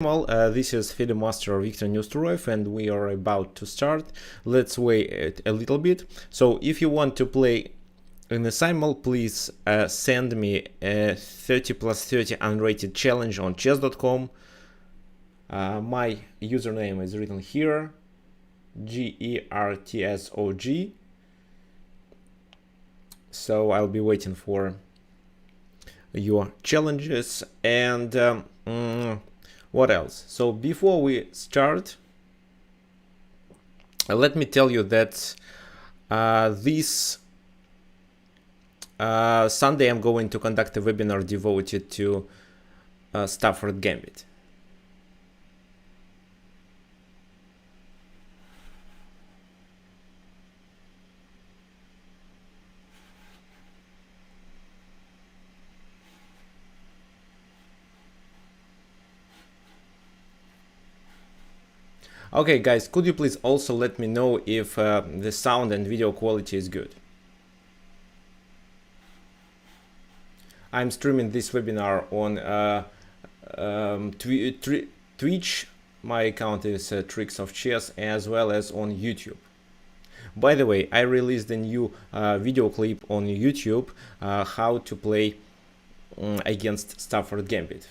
This is FIDE Master Victor Neusturoyev, and we are about to start. Let's wait a little bit. So if you want to play in the Simul, please send me a 30+30 unrated challenge on chess.com. My username is written here, Gertsog. So I'll be waiting for your challenges. And what else? So before we start, let me tell you that this Sunday I'm going to conduct a webinar devoted to Stafford Gambit. Okay guys, could you please also let me know if the sound and video quality is good? I'm streaming this webinar on Twitch. My account is Tricks of Chess, as well as on YouTube. By the way, I released a new video clip on YouTube, how to play against Stafford Gambit.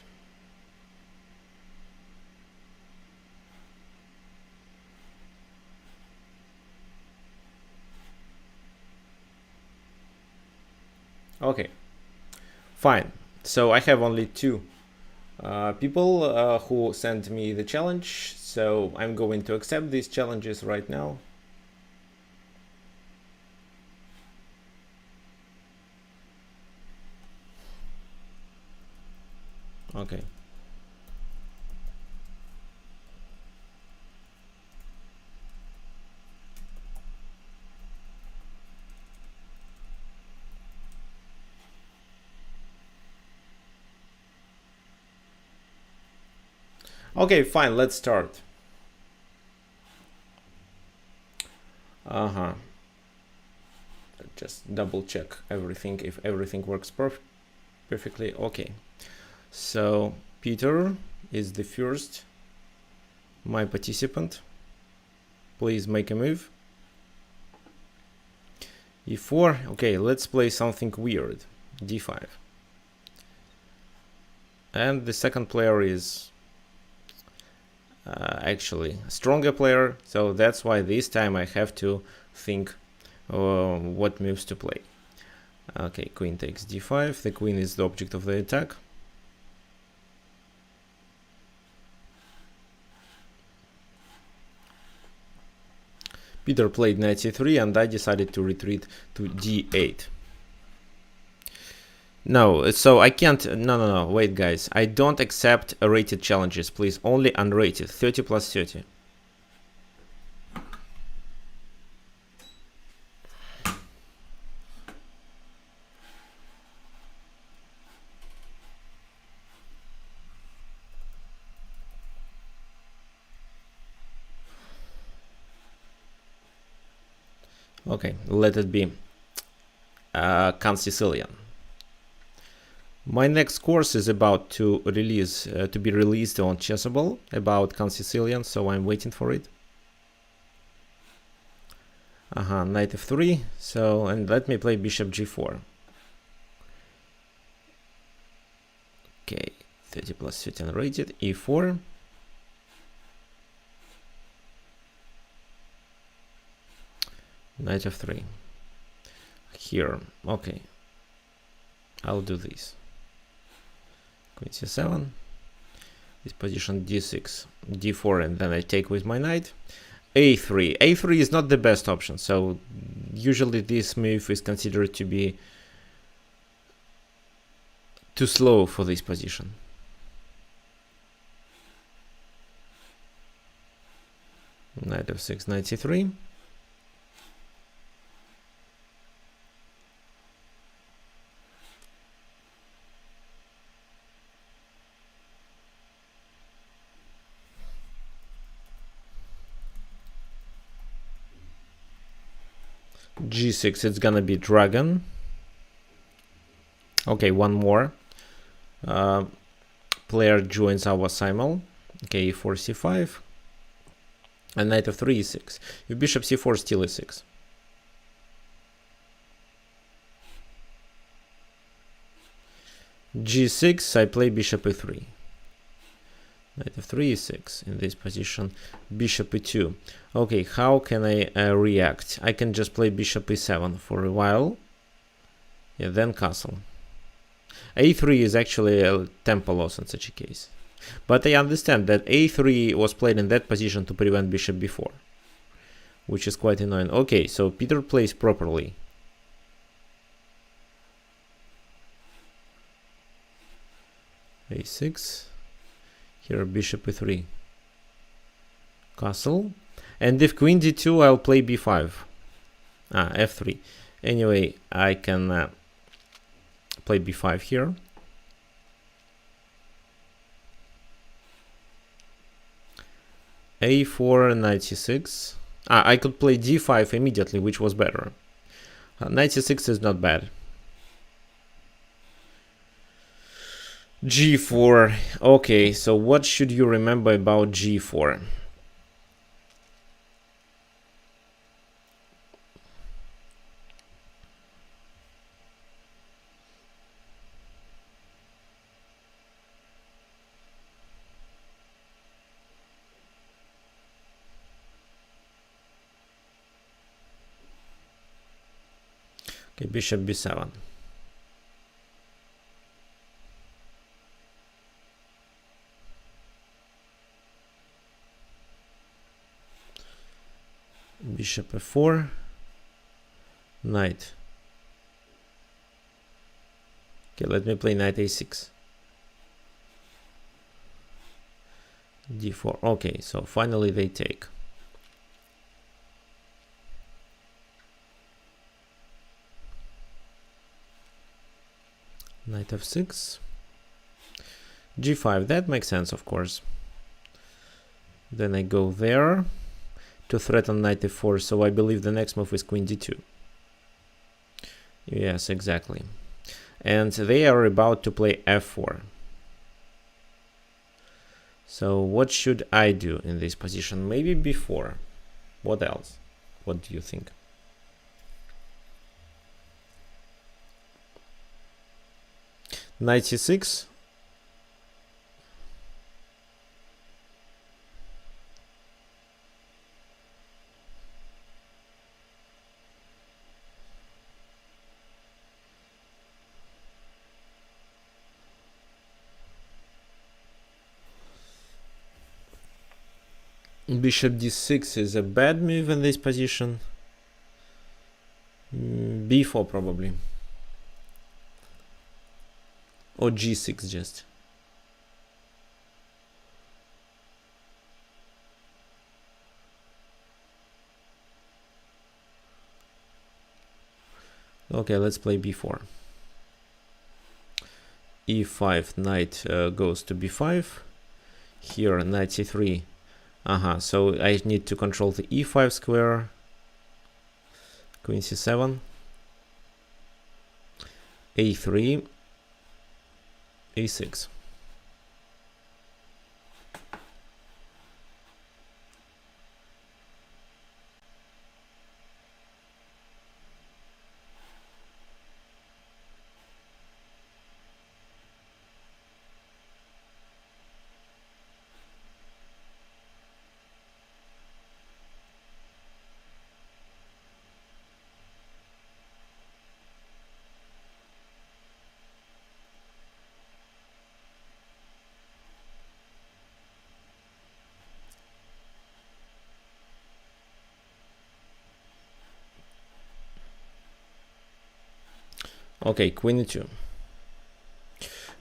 Okay, fine. So I have only two people who sent me the challenge, so I'm going to accept these challenges right now. Okay. Okay, fine, let's start. Just double check everything, if everything works perfectly. Okay, so Peter is the first, my participant. Please make a move. E4. Okay, let's play something weird. D5. And the second player is actually a stronger player, so that's why this time I have to think what moves to play. Okay, queen takes d5. The queen is the object of the attack. Peter played knight c3, and I decided to retreat to d8. No, so I can't. No, wait guys, I don't accept rated challenges, please. Only unrated, 30+30. Okay, let it be Sicilian. My next course is about to be released on Chessable about Sicilian, so I'm waiting for it. Knight f3. So, and let me play bishop g4. Okay, 30+30 unrated. E4. Knight f3. Here, okay. I'll do this. Queen c7, this position d6, d4, and then I take with my knight. a3. a3 is not the best option, so usually this move is considered to be too slow for this position. Knight f6, knight c3. g6, it's gonna be dragon. Okay, one more player joins our Simul. Okay, e4, c5, and knight f3, e6. If bishop c4, still e6. g6, I play bishop e3. Knight f3, e6 in this position. Bishop e2. Okay, how can I react? I can just play bishop e7 for a while. Yeah, then castle. a3 is actually a tempo loss in such a case. But I understand that a3 was played in that position to prevent bishop b4, which is quite annoying. Okay, so Peter plays properly. a6. Here bishop e3. Castle. And if queen d2, I'll play b5. F3. Anyway, I can play b5 here. a4, knight c6. I could play d5 immediately, which was better. Knight c6 is not bad. g4. Okay, so what should you remember about g4? Okay, bishop b7. Bishop f4. Knight. Okay, let me play knight a6. d4. Okay, so finally they take. Knight f6. g5. That makes sense, of course. Then I go there to threaten knight e4, so I believe the next move is queen d2. Yes, exactly. And they are about to play f4. So what should I do in this position? Maybe b4. What else? What do you think? Knight c6. Bishop d6 is a bad move in this position. b4 probably. Or g6 just. Okay, let's play b4. e5, knight goes to b5. Here, knight c3. So I need to control the e5 square. Queen c7. a3. a6. Okay, queen e2.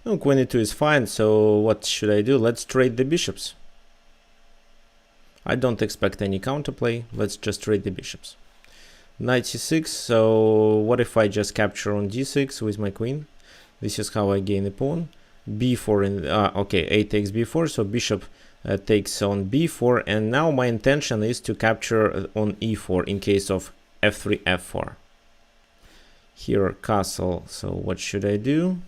No, queen e2 is fine, so what should I do? Let's trade the bishops. I don't expect any counterplay. Let's just trade the bishops. Knight c6, so what if I just capture on d6 with my queen? This is how I gain a pawn. b4, in, okay, a takes b4, so bishop takes on b4, and now my intention is to capture on e4 in case of f3, f4. Here, castle, so what should I do?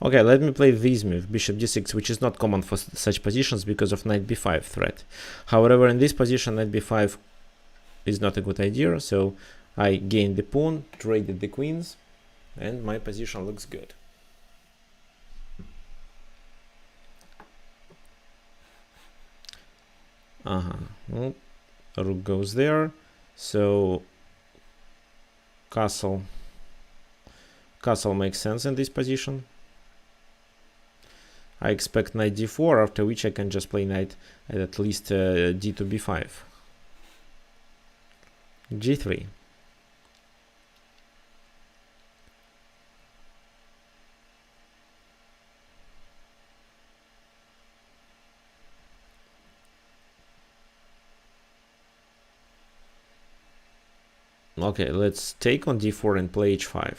Okay, let me play this move, bishop d6, which is not common for such positions because of knight b5 threat. However, in this position, knight b5 is not a good idea, so I gained the pawn, traded the queens, and my position looks good. Well, rook goes there, so castle makes sense in this position. I expect knight d4, after which I can just play knight at least d to b5. g3. Okay, let's take on d4 and play h5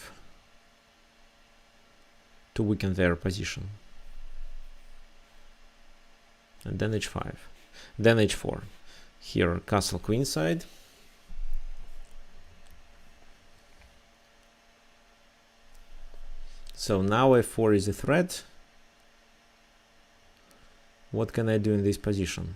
to weaken their position. And then h5. Then h4. Here, castle queenside. So now f4 is a threat. What can I do in this position?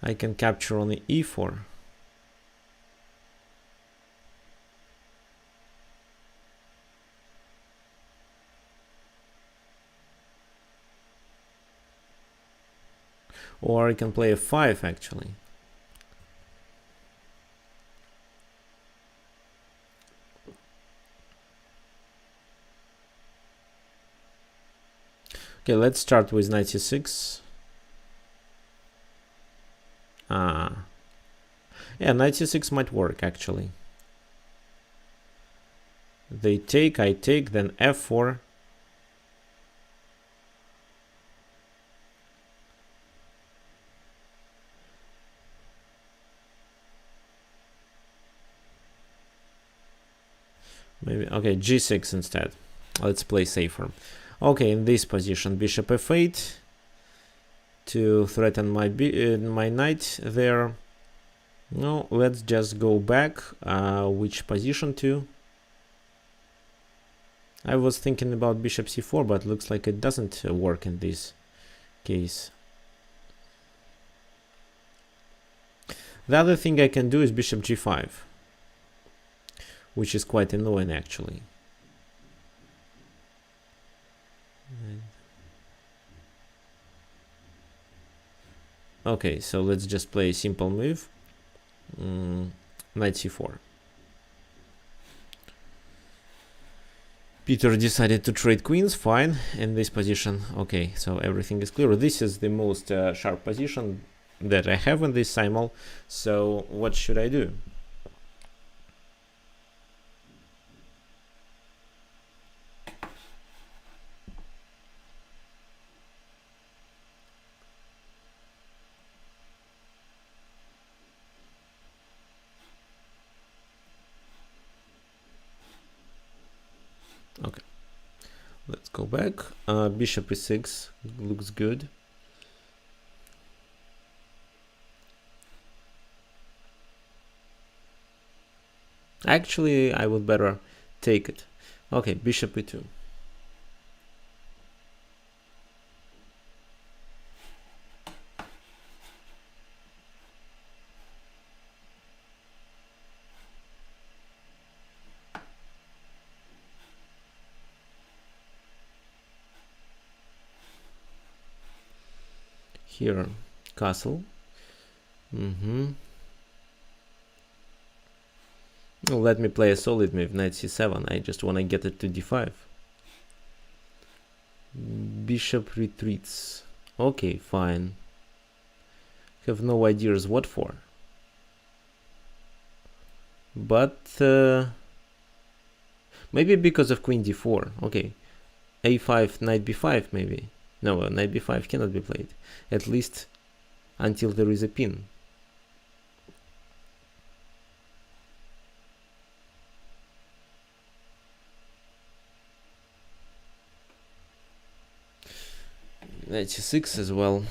I can capture only e4. Or I can play f5 actually. Okay, let's start with knight c6. Yeah, knight c6 might work actually. They take, I take, then f4. Maybe, okay, g6 instead. Let's play safer. Okay, in this position, bishop f8 to threaten my my knight there. No, let's just go back. Which position to? I was thinking about bishop c4, but looks like it doesn't work in this case. The other thing I can do is bishop g5, which is quite annoying actually. Okay, so let's just play a simple move. Knight c4. Peter decided to trade queens, fine, in this position. Okay, so everything is clear. This is the most sharp position that I have in this simul. So what should I do? Okay, let's go back. Bishop e6 looks good. Actually, I would better take it. Okay, bishop e2. Here, castle. Well, let me play a solid move, knight c7. I just want to get it to d5. Bishop retreats. Okay, fine. Have no ideas what for. But maybe because of queen d4. Okay, a5, knight b5 maybe. No, knight b5 cannot be played. At least until there is a pin. Knight c6 as well.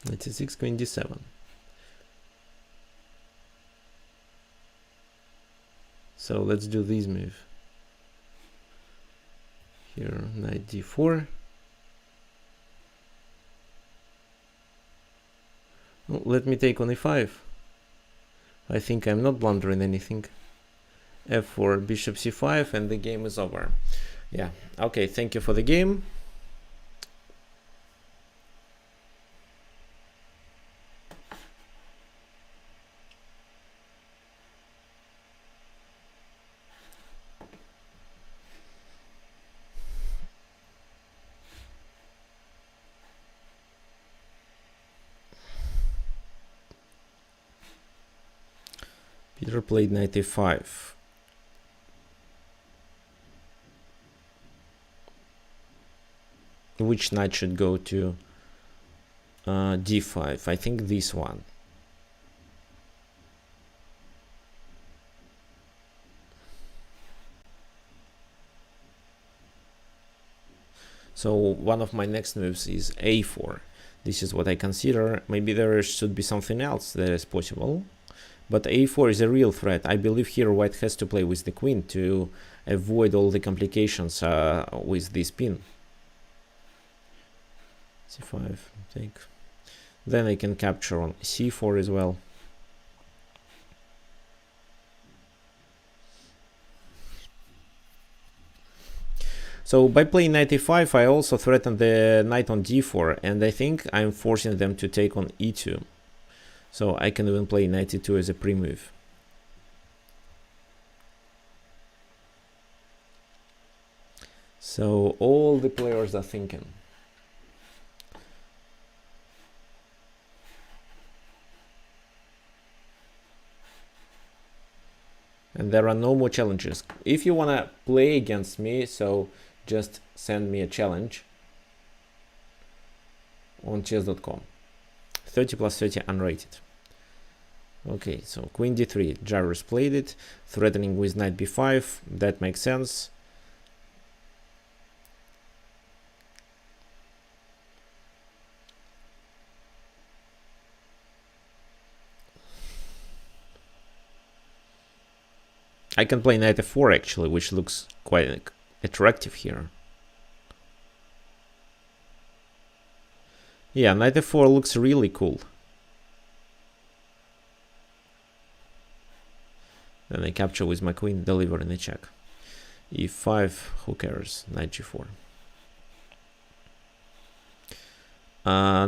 Knight c6, queen d7. So let's do this move. Here, knight d4. Well, let me take on e5. I think I'm not blundering anything. f4, bishop c5, and the game is over. Yeah, okay, thank you for the game. Peter played knight a5. Which knight should go to d5? I think this one. So one of my next moves is a4. This is what I consider. Maybe there should be something else that is possible. But a4 is a real threat. I believe here white has to play with the queen to avoid all the complications with this pin. c5, take. Then I can capture on c4 as well. So by playing knight a5, I also threaten the knight on d4, and I think I'm forcing them to take on e2. So I can even play knight e2 as a pre-move. So all the players are thinking. And there are no more challenges. If you want to play against me, so just send me a challenge on chess.com. 30 plus 30 unrated. Okay, so queen d3, Jarvis played it, threatening with knight b5, that makes sense. I can play knight f4 actually, which looks quite attractive here. Yeah, knight f4 looks really cool. Then I capture with my queen, delivering a check. e5, who cares? Knight g4.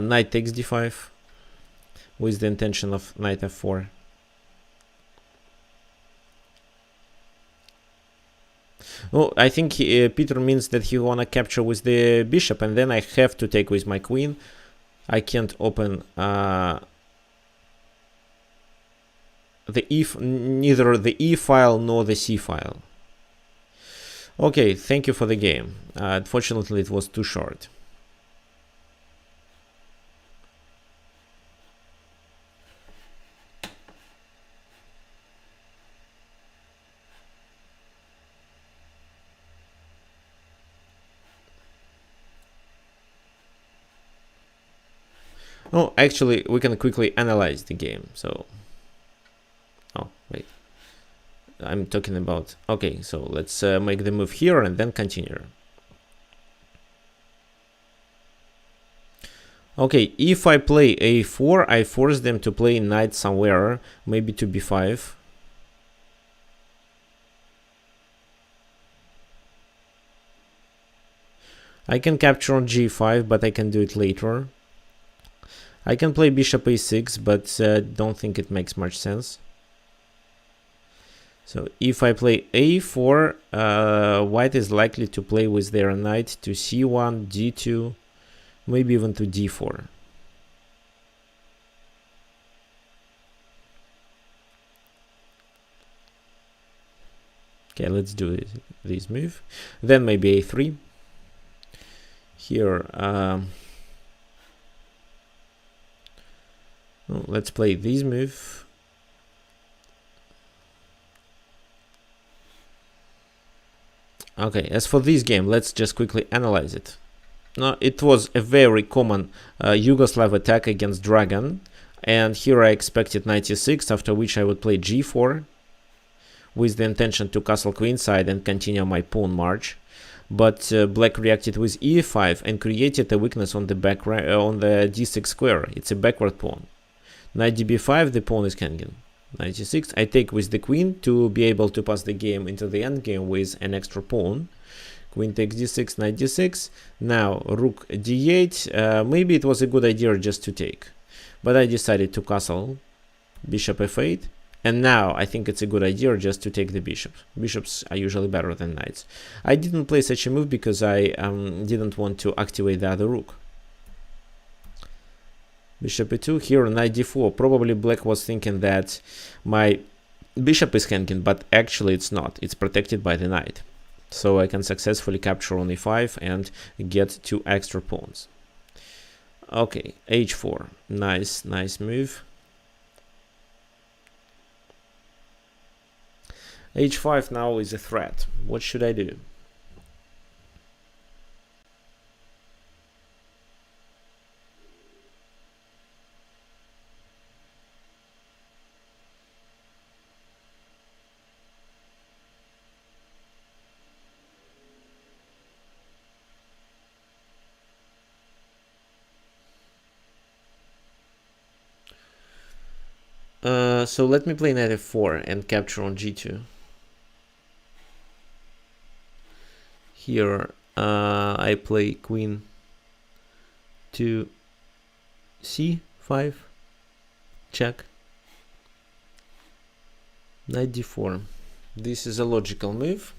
Knight takes d5 with the intention of knight f4. Oh, I think Peter means that he wanna capture with the bishop, and then I have to take with my queen. I can't open neither the E file nor the C file. Okay, thank you for the game. Unfortunately, it was too short. Oh, actually, we can quickly analyze the game. So, oh, wait. I'm talking about, okay, so let's make the move here and then continue. Okay, if I play a4, I force them to play knight somewhere, maybe to b5. I can capture on g5, but I can do it later. I can play bishop a6, but don't think it makes much sense. So if I play a4, white is likely to play with their knight to c1, d2, maybe even to d4. Okay, let's do this move. Then maybe a3. Here, let's play this move. Okay, as for this game, let's just quickly analyze it. Now, it was a very common Yugoslav attack against Dragon, and here I expected 96, after which I would play g4 with the intention to castle queenside and continue my pawn march. But black reacted with e5 and created a weakness on the on the d6 square. It's a backward pawn. Knight db5, the pawn is hanging. 96, I take with the queen to be able to pass the game into the endgame with an extra pawn. Queen takes d6, knight d6. Now rook d8. Maybe it was a good idea just to take, but I decided to castle bishop f8. And now I think it's a good idea just to take the bishop. Bishops are usually better than knights. I didn't play such a move because I didn't want to activate the other rook. Bishop e2, here knight d4. Probably black was thinking that my bishop is hanging, but actually it's not. It's protected by the knight. So I can successfully capture on e5 and get 2 extra pawns. Okay, h4. Nice move. h5 now is a threat. What should I do? So let me play knight f4 and capture on g2. Here I play queen to c5, check, knight d4. This is a logical move,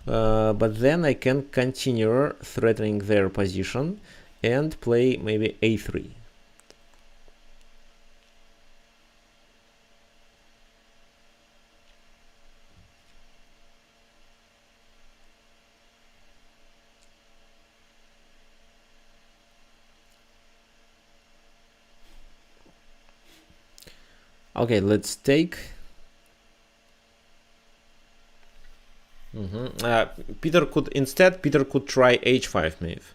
but then I can continue threatening their position and play maybe a3. Okay, let's take. Peter could try h5 move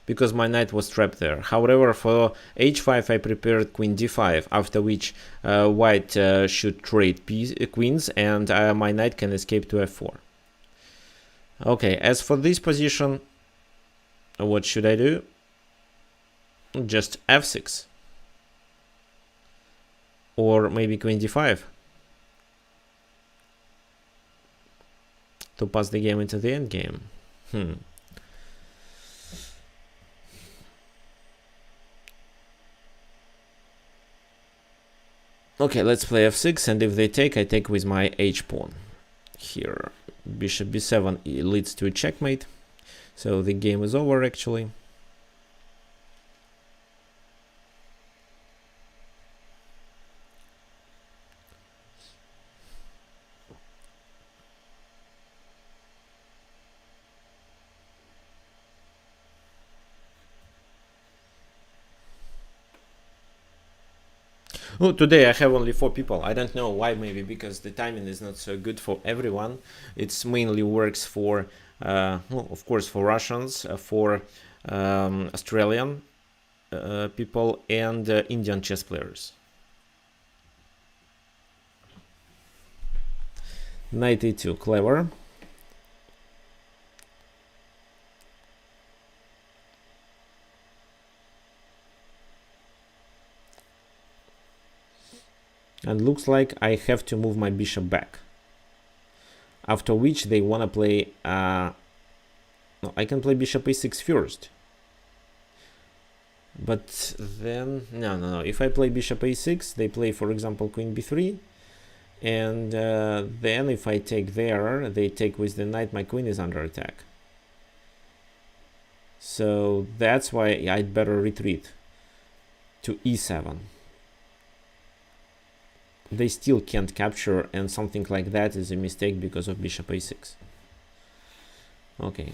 because my knight was trapped there. However, for h5 I prepared queen d5, after which white should trade queens and my knight can escape to f4. Okay, as for this position, what should I do? Just f6. Or maybe queen d5 to pass the game into the endgame. Okay, let's play f6, and if they take, I take with my h pawn. Here, bishop b7 leads to a checkmate, so the game is over actually. Oh, today I have only 4 people. I don't know why, maybe because the timing is not so good for everyone. It's mainly works for, well, of course, for Russians, for Australian people and Indian chess players. Knight e2, clever. And looks like I have to move my bishop back. After which they want to play... no, I can play bishop a6 first. But then... No. If I play bishop a6, they play, for example, queen b3. And then if I take there, they take with the knight, my queen is under attack. So that's why I'd better retreat to e7. they still can't capture, and something like that is a mistake because of bishop a6. Okay.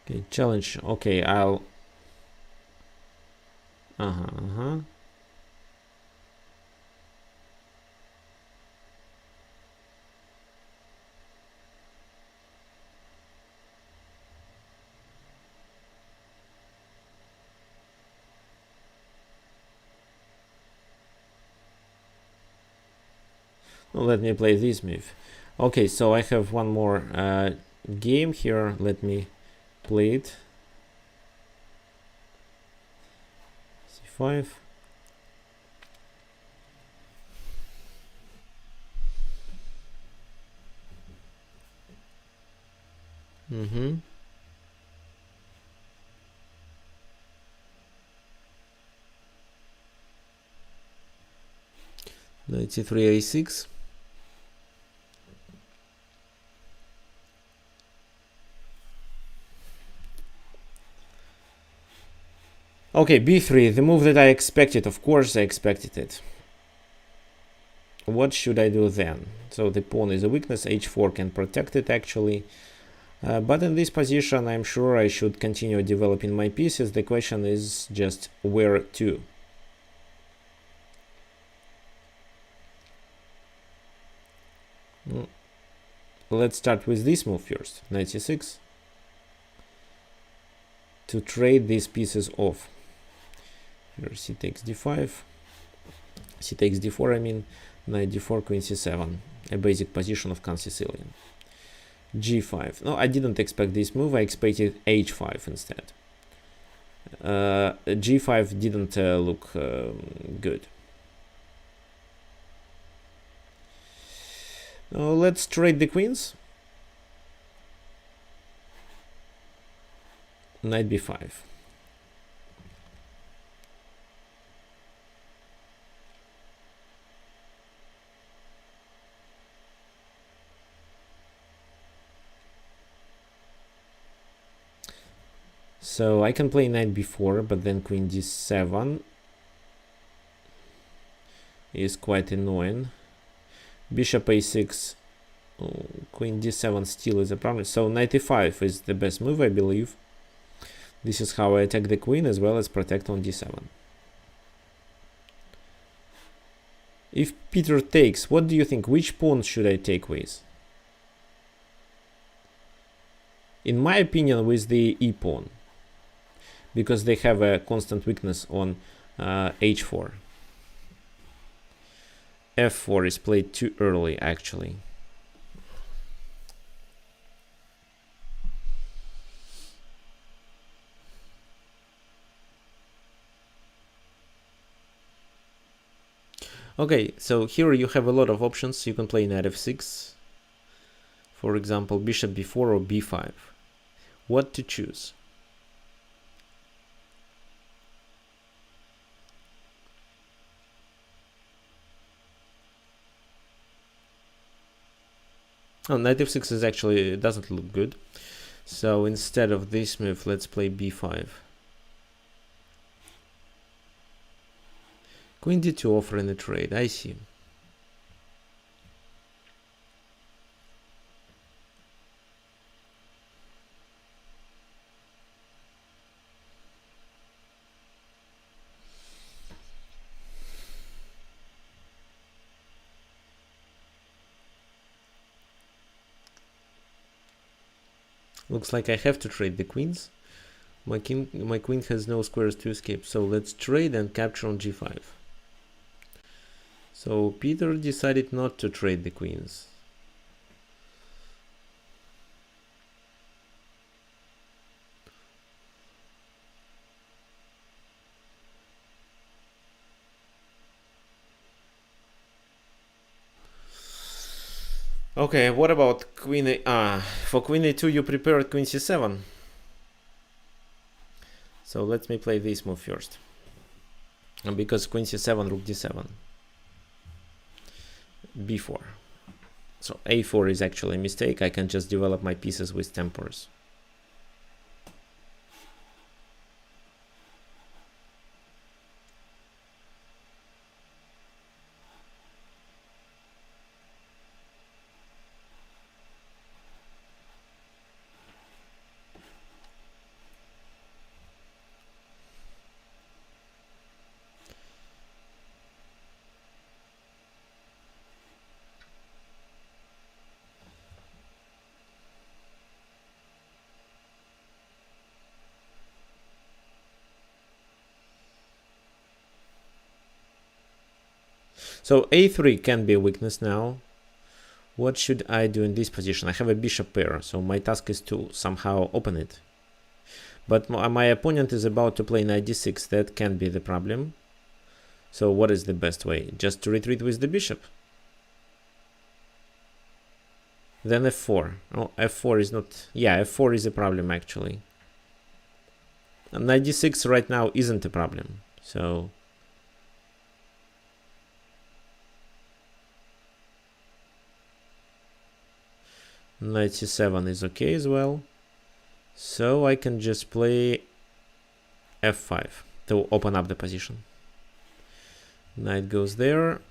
Okay, challenge. Okay, I'll let me play this move. Okay, so I have one more game here. Let me play it. c5. Knight c3 a6. Okay, b3, the move that I expected. Of course I expected it. What should I do then? So the pawn is a weakness, h4 can protect it actually. But in this position, I'm sure I should continue developing my pieces. The question is just where to. Let's start with this move first, knight c6, to trade these pieces off. Here c takes d5, c takes d4, I mean, knight d4, queen c7, a basic position of Sicilian. g5. No, I didn't expect this move. I expected h5 instead. g5 didn't look good. Now let's trade the queens. Knight b5. So I can play knight b4, but then queen d7 is quite annoying. Bishop a6, queen d7 still is a problem. So knight e5 is the best move, I believe. This is how I attack the queen as well as protect on d7. If Peter takes, what do you think? Which pawn should I take with? In my opinion, with the e pawn, because they have a constant weakness on h4. f4 is played too early, actually. Okay, so here you have a lot of options. You can play knight f6, for example, bishop b4 or b5. What to choose? Oh, knight f6 is actually doesn't look good. So instead of this move, let's play b5. Queen d2 offering a trade, I see. Looks like I have to trade the queens. My queen has no squares to escape, so let's trade and capture on g5. So Peter decided not to trade the queens. Okay, what about queen a... for queen a2 you prepared queen c7. So let me play this move first. And because queen c7, rook d7, b4. So a4 is actually a mistake. I can just develop my pieces with tempers. So a3 can be a weakness now. What should I do in this position? I have a bishop pair, so my task is to somehow open it. But my opponent is about to play knight d6. That can be the problem. So what is the best way? Just to retreat with the bishop. Then f4. Oh, f4 is not... Yeah, f4 is a problem actually. And knight d6 right now isn't a problem. So... knight c7 is okay as well. So I can just play f5 to open up the position. Knight goes there.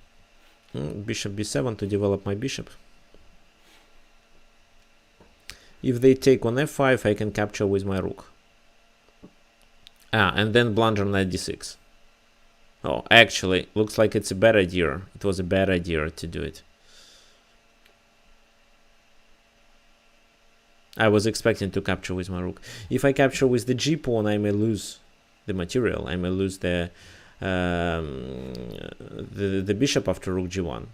Bishop b7 to develop my bishop. If they take on f5, I can capture with my rook. And then blunder knight d6. Oh, actually, looks like it's a bad idea. It was a bad idea to do it. I was expecting to capture with my rook. If I capture with the g pawn, I may lose the material. I may lose the bishop after rook g1.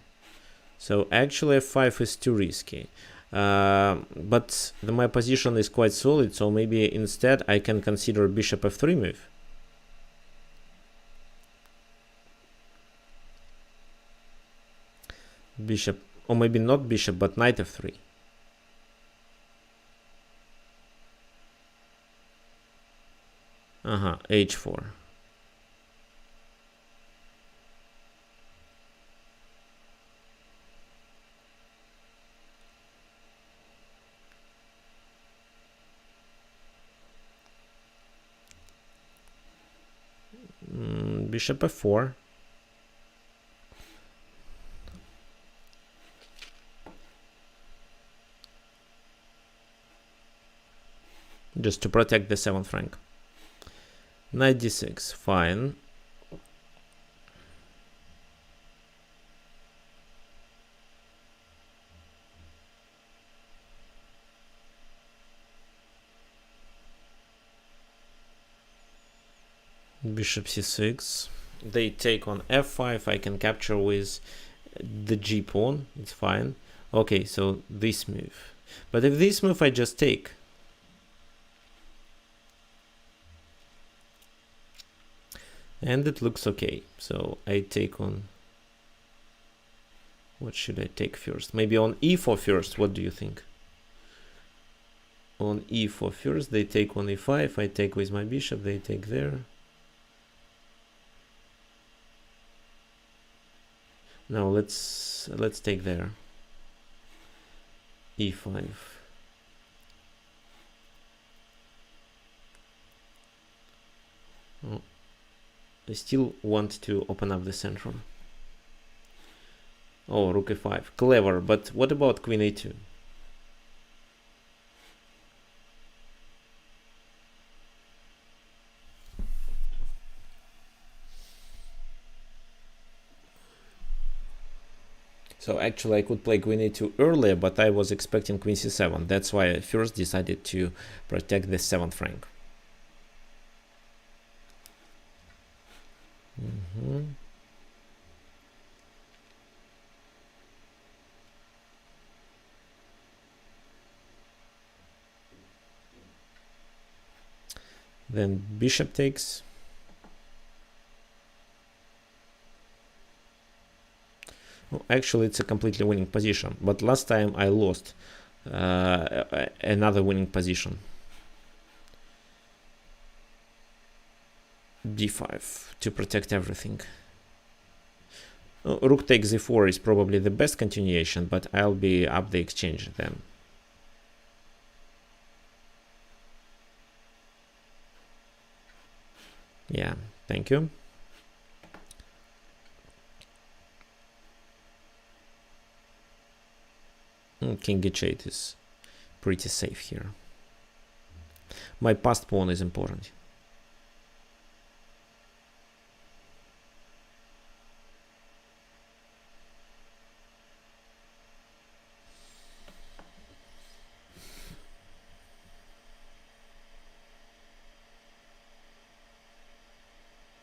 So actually f5 is too risky. But my position is quite solid, so maybe instead I can consider bishop f3 move. Bishop, or maybe not bishop, but knight f3. H4. Bishop f4. Just to protect the 7th rank. Knight d6, fine. Bishop c6. They take on f5. I can capture with the g pawn. It's fine. Okay, so this move. But if this move I just take, and it looks okay. So I take on... What should I take first? Maybe on e4 first. What do you think? On e4 first. They take on e5. I take with my bishop. They take there. Now let's take there. e5. Oh. I still want to open up the central. Oh, rook e5. Clever, but what about queen a2? So actually I could play queen a2 earlier, but I was expecting queen c7. That's why I first decided to protect the 7th rank. Then bishop takes. Oh, actually, it's a completely winning position. But last time I lost another winning position. b5 to protect everything. Rook takes e4 is probably the best continuation, but I'll be up the exchange then. Yeah, thank you. King h8 is pretty safe here. My passed pawn is important.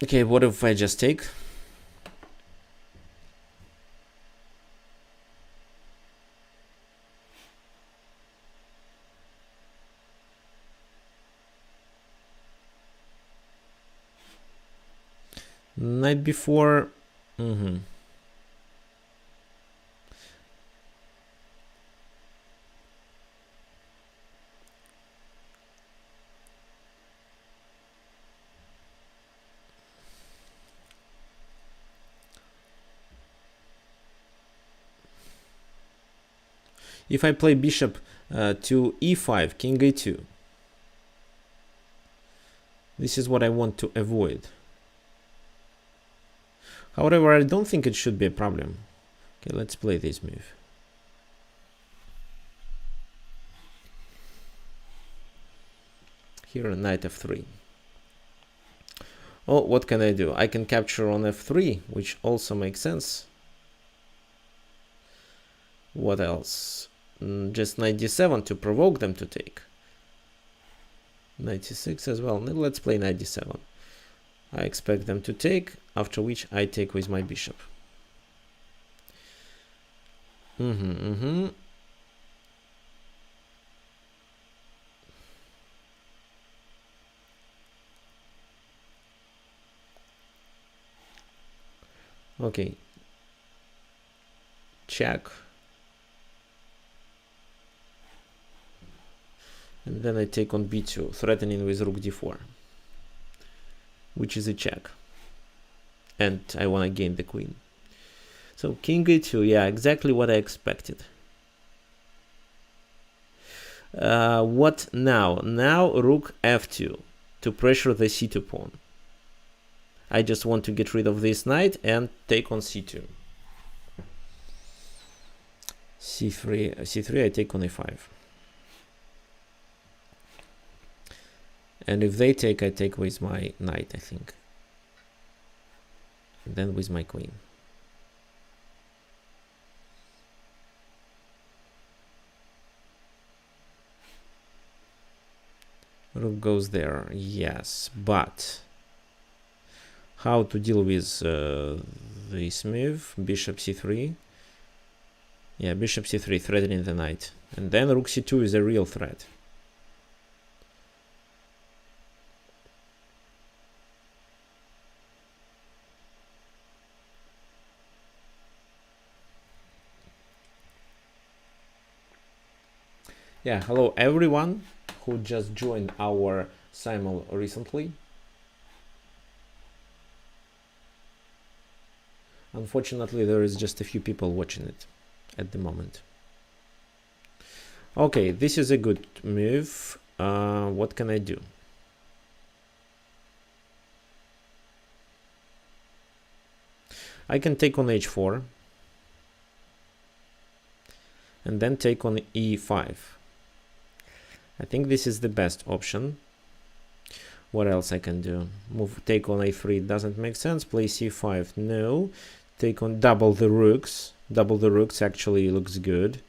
Okay, what if I just take? Knight before. If I play bishop to e5, king a2, this is what I want to avoid. However, I don't think it should be a problem. Okay, let's play this move. Here, knight f3. Oh, what can I do? I can capture on f3, which also makes sense. What else? Just knight d7 to provoke them to take. Knight c6 as well. Let's play knight d7. I expect them to take, after which I take with my bishop. Okay. Check. And then I take on b2, threatening with rook d4, which is a check. And I want to gain the queen. So king a2, yeah, exactly what I expected. What now? Now rook f2 to pressure the c2 pawn. I just want to get rid of this knight and take on c2. c3, I take on a5. And if they take, I take with my knight, I think. And then with my queen. Rook goes there, yes, but how to deal with this move? Bishop c3. Yeah, bishop c3, threatening the knight. And then rook c2 is a real threat. Yeah, hello everyone who just joined our Simul recently. Unfortunately, there is just a few people watching it at the moment. Okay, this is a good move. What can I do? I can take on h4 and then take on e5. I think this is the best option. What else I can do? Take on a3 doesn't make sense. Play c5, no. Take on double the rooks. Double the rooks actually looks good.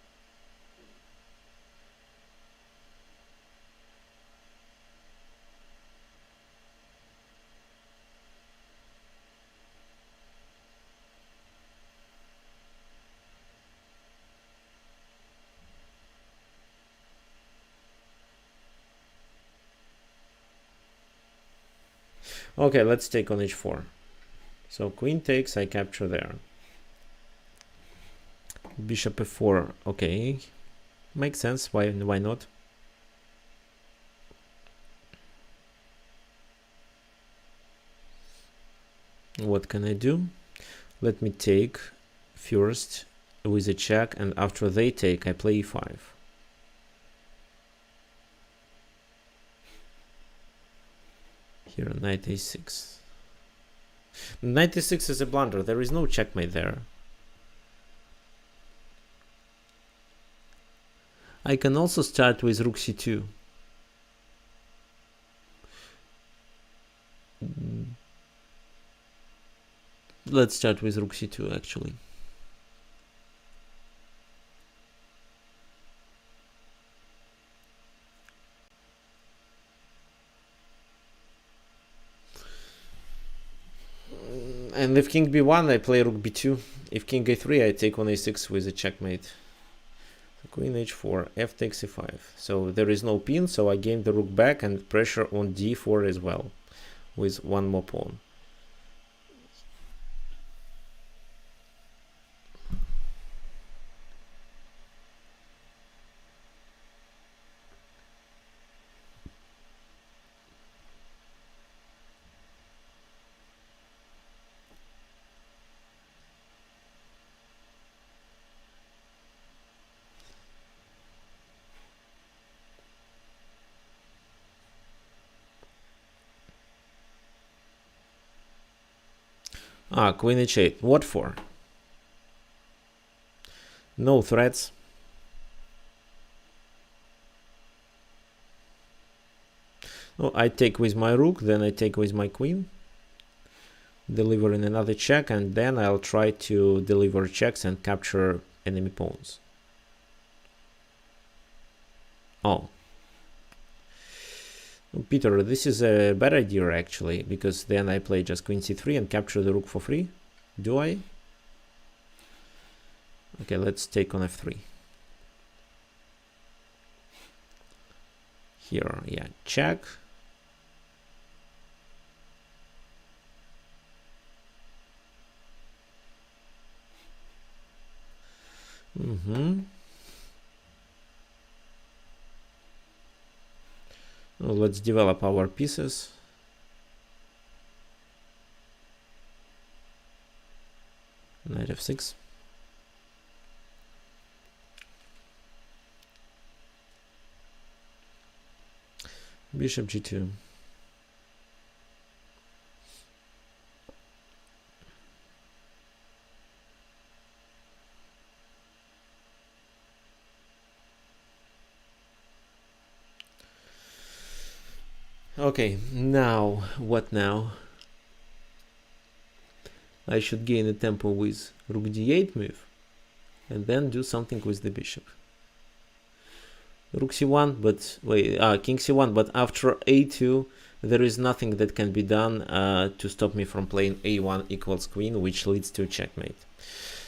Okay, let's take on h4. So queen takes, I capture there. Bishop f4, okay. Makes sense, why not? What can I do? Let me take first with a check, and after they take, I play e5. Here, knight a6. Knight a6 is a blunder. There is no checkmate there. I can also start with rook c2. Let's start with rook c2 actually. And if king b1, I play rook b2. If king a3, I take on a6 with a checkmate. So queen h4, f takes e5. So there is no pin, so I gain the rook back and pressure on d4 as well, with one more pawn. Ah, queen h8. What for? No threats. Oh, I take with my rook, then I take with my queen, delivering another check, and then I'll try to deliver checks and capture enemy pawns. Oh. Peter, this is a bad idea actually, because then I play just queen c3 and capture the rook for free. Do I? Okay, let's take on f3. Here, yeah, check. Well, let's develop our pieces. Knight f6. Bishop g2. Okay, now, what now? I should gain a tempo with rook d8 move, and then do something with the bishop. Rook c1, but wait, king c1, but after a2, there is nothing that can be done to stop me from playing a1 equals queen, which leads to checkmate.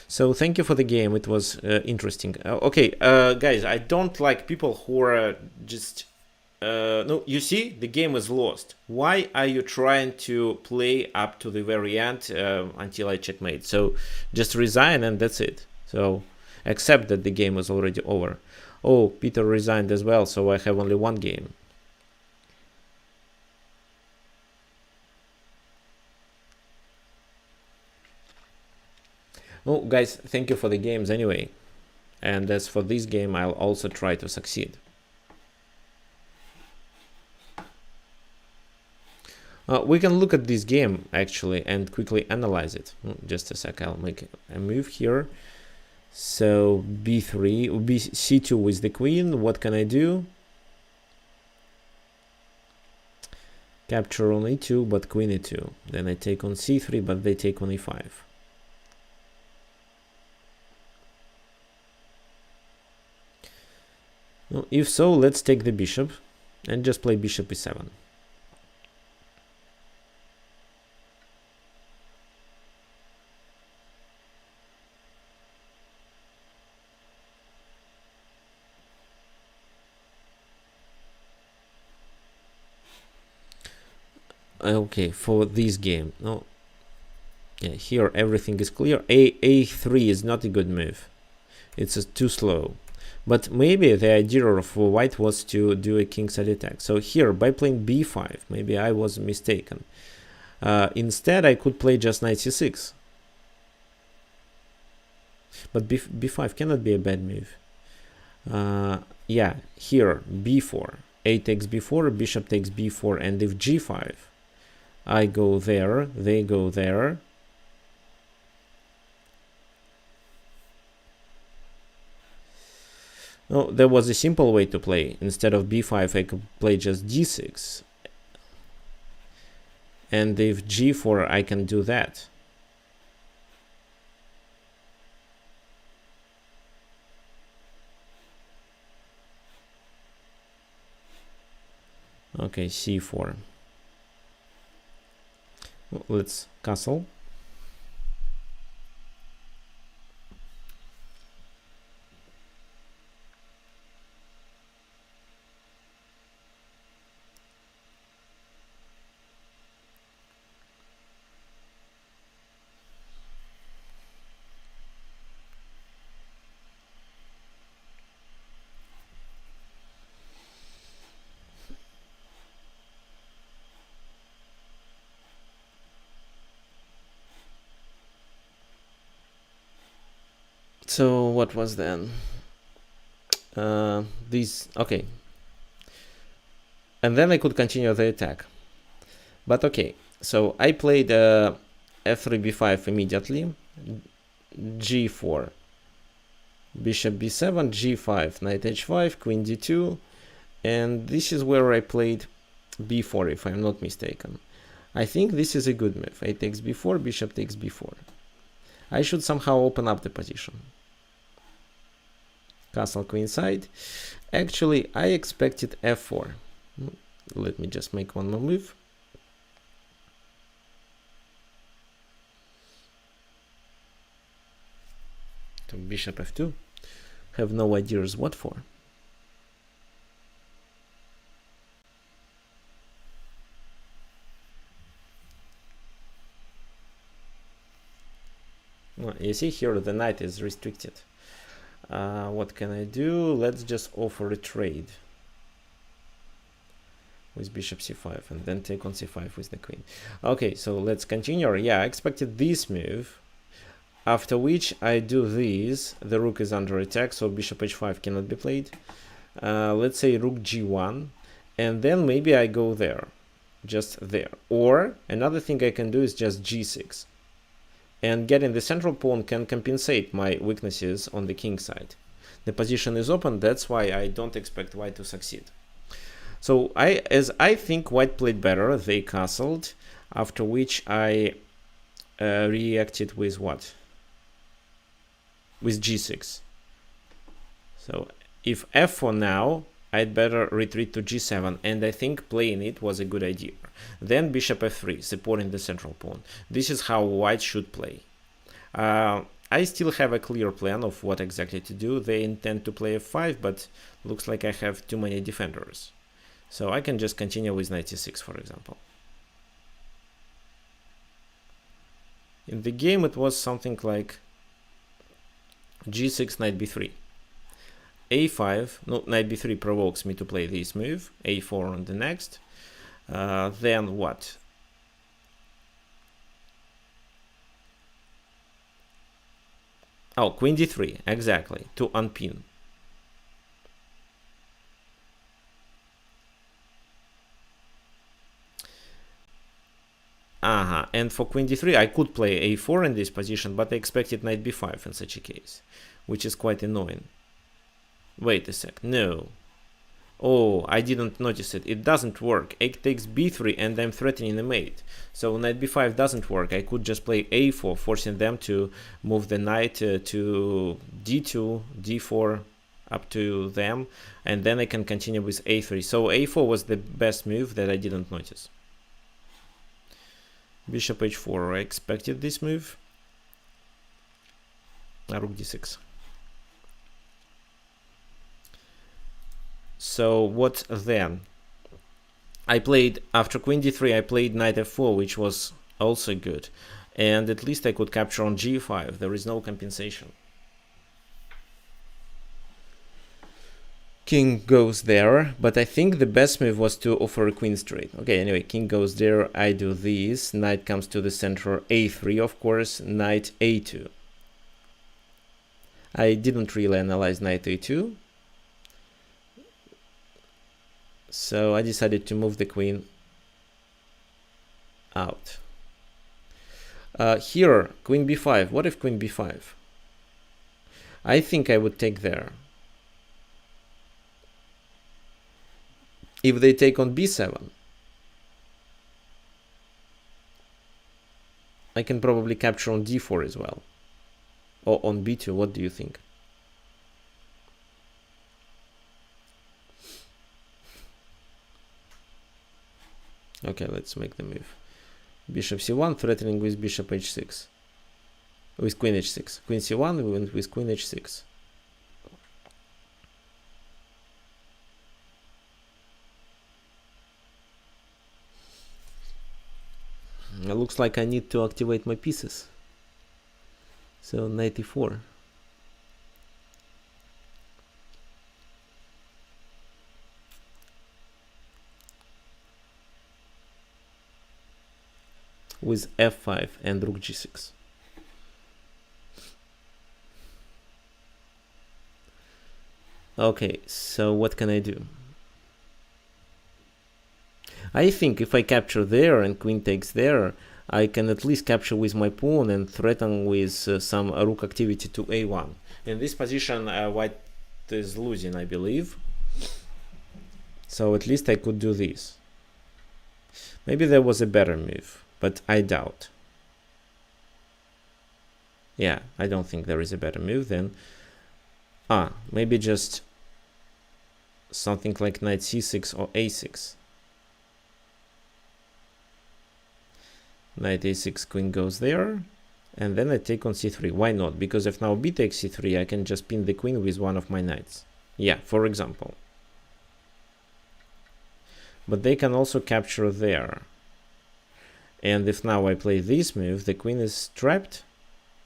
So thank you for the game. It was interesting. Okay, guys, I don't like people who are just... no, you see, the game is lost. Why are you trying to play up to the very end until I checkmate? So just resign and that's it. So accept that the game is already over. Oh, Peter resigned as well, so I have only one game. Oh, guys, thank you for the games anyway. And as for this game, I'll also try to succeed. We can look at this game actually and quickly analyze it. Just a sec, I'll make a move here. So b3, c2 with the queen. What can I do? Capture on e2, but queen e2. Then I take on c3, but they take on e5. Well, if so, let's take the bishop and just play bishop e7. Okay, for this game, no, yeah, here everything is clear. A3 is not a good move. It's too slow. But maybe the idea of white was to do a kingside attack. So here, by playing b5, maybe I was mistaken. Instead, I could play just knight c6. But b5 cannot be a bad move. Yeah, here, b4. A takes b4, bishop takes b4, and if g5, I go there, they go there. No, there was a simple way to play. Instead of b5, I could play just d6. And if g4, I can do that. Okay, c4. Let's castle. So what was then? Okay. And then I could continue the attack. But okay, so I played f3 b5 immediately, g4, bishop b7, g5, knight h5, queen d2, and this is where I played b4 if I'm not mistaken. I think this is a good move. A takes b4, bishop takes b4. I should somehow open up the position. Castle queenside. Actually, I expected f4. Let me just make one more move. To bishop f2. Have no ideas what for. Well, you see here the knight is restricted. What can I do? Let's just offer a trade with bishop c5 and then take on c5 with the queen. Okay, so let's continue. Yeah, I expected this move, after which I do this. The rook is under attack, so bishop h5 cannot be played. Let's say rook g1, and then maybe I go there, just there. Or another thing I can do is just g6. And getting the central pawn can compensate my weaknesses on the king side. The position is open, that's why I don't expect white to succeed. So as I think white played better, they castled, after which I reacted with what? With g6. So if f4 now, I'd better retreat to g7, and I think playing it was a good idea. Then bishop f3, supporting the central pawn. This is how white should play. I still have a clear plan of what exactly to do. They intend to play f5, but looks like I have too many defenders. So I can just continue with knight e6, for example. In the game, it was something like g6, knight b3. a5, no, knight b3 provokes me to play this move, a4 on the next. Then what? Oh, queen d3, exactly, to unpin. And for queen d3, I could play a4 in this position, but I expected knight b5 in such a case, which is quite annoying. Wait a sec, no. Oh, I didn't notice it. It doesn't work. A takes b3 and I'm threatening a mate. So knight b5 doesn't work. I could just play a4, forcing them to move the knight to d2, d4, up to them, and then I can continue with a3. So a4 was the best move that I didn't notice. Bishop h4, I expected this move. Rook d6. So what then? I played, after queen d3, I played knight f4, which was also good. And at least I could capture on g5. There is no compensation. King goes there, but I think the best move was to offer a queen straight. Okay, anyway, king goes there, I do this, knight comes to the center, a3 of course, knight a2. I didn't really analyze knight a2, so I decided to move the queen out. Here, queen b5. What if queen b5? I think I would take there. If they take on b7, I can probably capture on d4 as well. Or on b2, what do you think? Okay, let's make the move. Bishop c1 threatening with bishop h6. With queen h6. Queen c1 we went with queen h6. It looks like I need to activate my pieces. So knight e4. With f5 and rook g6. Okay, so what can I do? I think if I capture there and queen takes there, I can at least capture with my pawn and threaten with some rook activity to a1. In this position, white is losing, I believe. So at least I could do this. Maybe there was a better move, but I doubt. Yeah, I don't think there is a better move then. Maybe just something like knight c6 or a6. Knight a6, queen goes there, and then I take on c3. Why not? Because if now b takes c3, I can just pin the queen with one of my knights. Yeah, for example. But they can also capture there. And if now I play this move, the queen is trapped.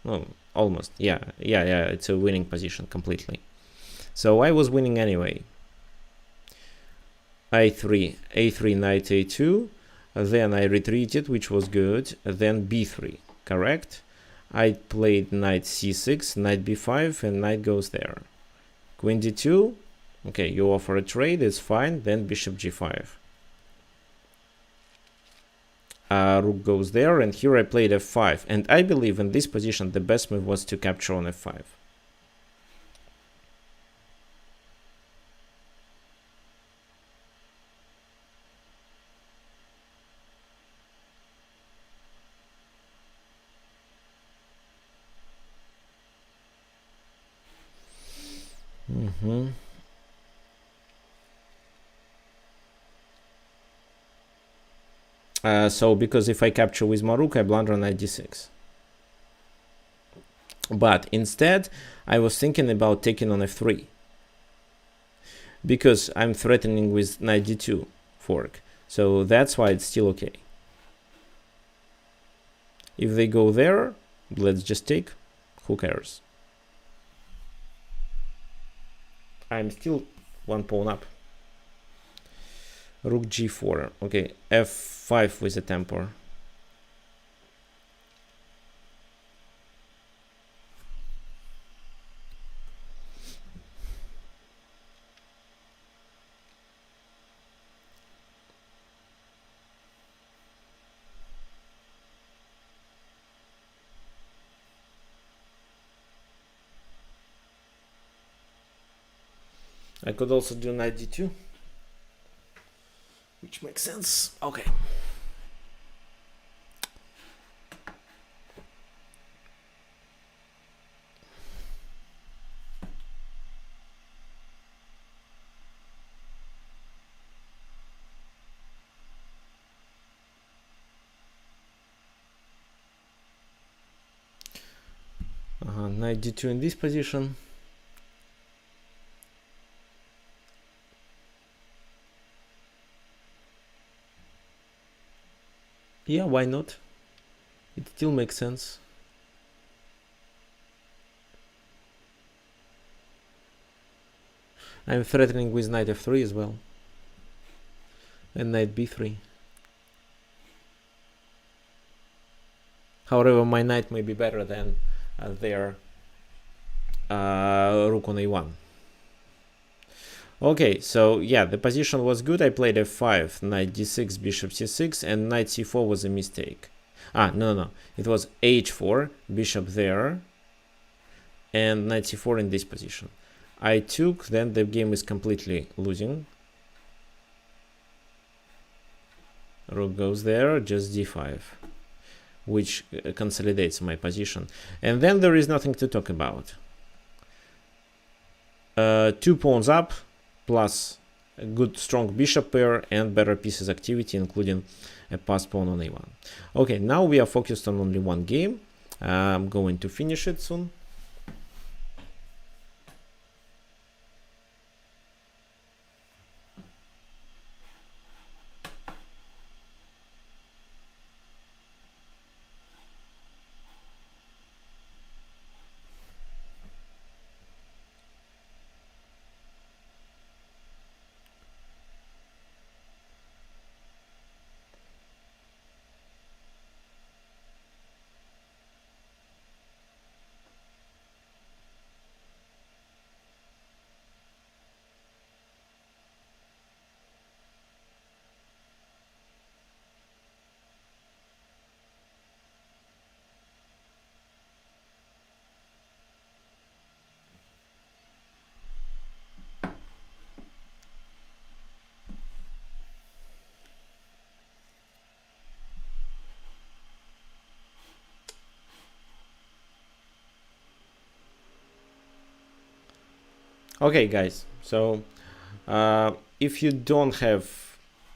Oh, almost. Yeah, it's a winning position completely. So I was winning anyway. a3, knight a2. Then I retreated, which was good. Then b3, correct? I played knight c6, knight b5, and knight goes there. Queen d2. Okay, you offer a trade, it's fine. Then bishop g5. Rook goes there, and here I played f5. And I believe in this position the best move was to capture on f5. So because if I capture with my rook, I blunder on knight d6. But instead, I was thinking about taking on f3. Because I'm threatening with knight d2 fork. So that's why it's still okay. If they go there, let's just take. Who cares? I'm still one pawn up. Rook g4. Okay, f5 with a temper. I could also do knight d2, which makes sense. Okay. Knight d2 in this position. Yeah, why not? It still makes sense. I'm threatening with knight f3 as well. And knight b3. However, my knight may be better than their rook on a1. Okay, so yeah, the position was good. I played f5, knight d6, bishop c6, and knight c4 was a mistake. No. It was h4, bishop there, and knight c4 in this position. I took, then the game is completely losing. Rook goes there, just d5, which consolidates my position. And then there is nothing to talk about. 2 pawns up, plus a good strong bishop pair and better pieces activity, including a passed pawn on a1. Okay, now we are focused on only one game. I'm going to finish it soon. Okay, guys, so if you don't have...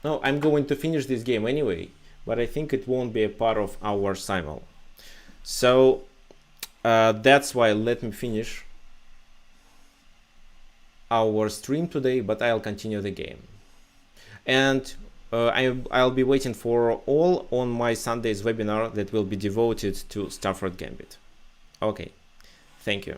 No, I'm going to finish this game anyway, but I think it won't be a part of our Simul. So that's why let me finish our stream today, but I'll continue the game. And I'll be waiting for all on my Sunday's webinar that will be devoted to Stafford Gambit. Okay, thank you.